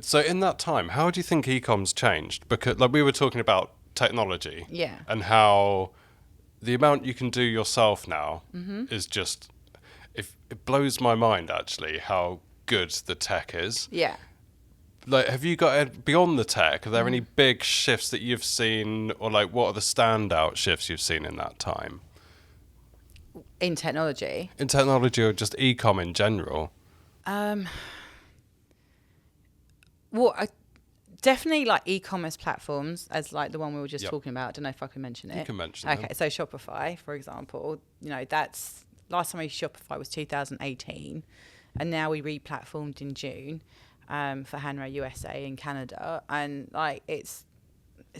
So in that time, how do you think e-com's changed? Because like we were talking about technology, Yeah. and how the amount you can do yourself now is just, if it blows my mind actually how good the tech is. Yeah. Like, have you got beyond the tech? Are there any big shifts that you've seen, or like what are the standout shifts you've seen in that time In technology. in technology or just e-com in general? Well, definitely like e-commerce platforms, as like the one we were just Yep. talking about. I don't know if I can mention it. You can mention Okay, them. so Shopify, for example, that's last time we used Shopify was 2018, and now we re-platformed in June for HANRO USA in Canada, and like it's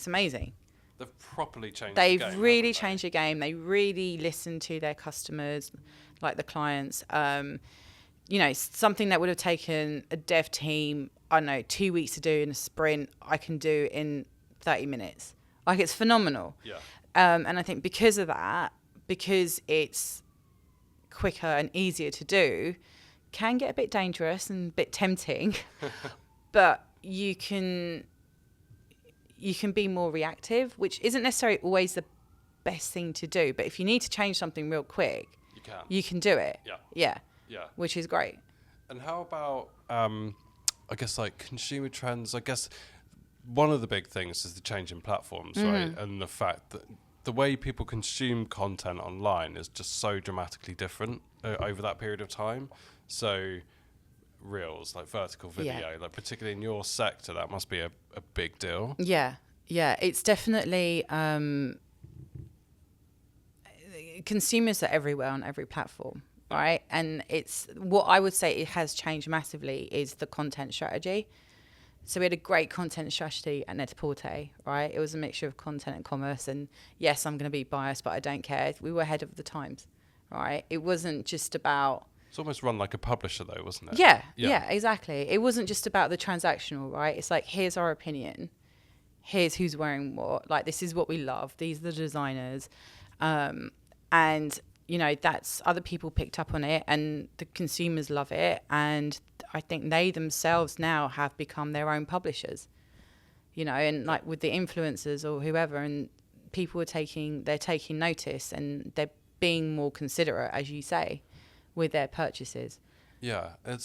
amazing. They've properly changed They've the game, really haven't they? changed the game. They really listen to their customers, like the clients. Something that would have taken a dev team, I don't know, 2 weeks to do in a sprint, I can do in 30 minutes. Like, it's phenomenal. Yeah. And I think because of that, because it's quicker and easier to do, can get a bit dangerous and a bit tempting. But you can be more reactive, which isn't necessarily always the best thing to do. But if you need to change something real quick, you can do it. Yeah. Which is great. And how about, I guess, like consumer trends? I guess one of the big things is the change in platforms, right? And the fact that the way people consume content online is just so dramatically different over that period of time. So reels, like vertical video, like particularly in your sector, that must be a big deal. Yeah. It's definitely consumers are everywhere on every platform, right? And it's what I would say it has changed massively is the content strategy. So we had a great content strategy at Net-a-Porter, right? It was a mixture of content and commerce. And yes, I'm going to be biased, but I don't care. We were ahead of the times, right? It wasn't just about... It's almost run like a publisher though, wasn't it? Yeah, exactly. It wasn't just about the transactional, right? It's like, here's our opinion. Here's who's wearing what. Like, this is what we love. These are the designers. And, that's other people picked up on it and the consumers love it. And I think they themselves now have become their own publishers, and like with the influencers or whoever, and people are taking notice and they're being more considerate, as you say, with their purchases. Yeah, I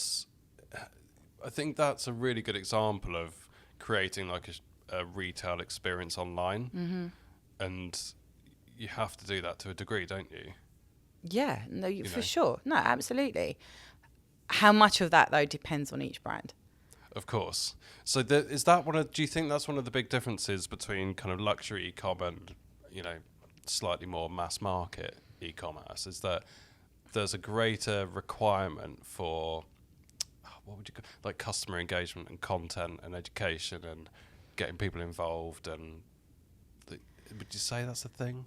think that's a really good example of creating like a retail experience online. And you have to do that to a degree, don't you? Yeah, no, for sure. No, absolutely. How much of that, though, depends on each brand. Of course. So do you think that's one of the big differences between kind of luxury e-com and, slightly more mass market e-commerce, is that there's a greater requirement for, like customer engagement and content and education and getting people involved, and would you say that's a thing?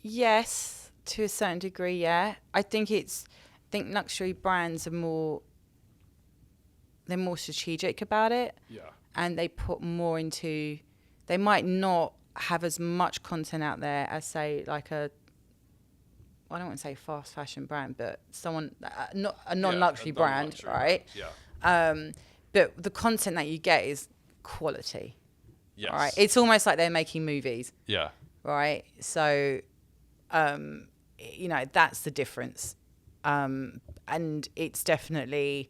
Yes, to a certain degree, yeah. I think luxury brands are they're more strategic about it. Yeah. And they put more into, they might not have as much content out there as, say, like I don't want to say fast fashion brand, but someone, not a non-luxury brand, right? Yeah. But the content that you get is quality. Yes. Right? It's almost like they're making movies. Yeah. Right? So, that's the difference. And it's definitely,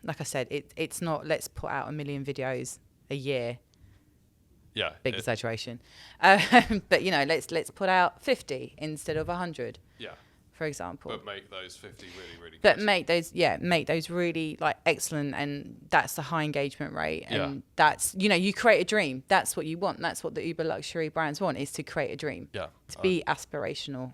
like I said, it's not let's put out 1 million videos a year. Yeah. Big exaggeration. But, let's put out 50 instead of 100. Yeah. For example. But make those 50 really, really good. But make those really like excellent, and that's the high engagement rate. And that's, you create a dream. That's what you want. That's what the uber luxury brands want, is to create a dream. Yeah. To be aspirational.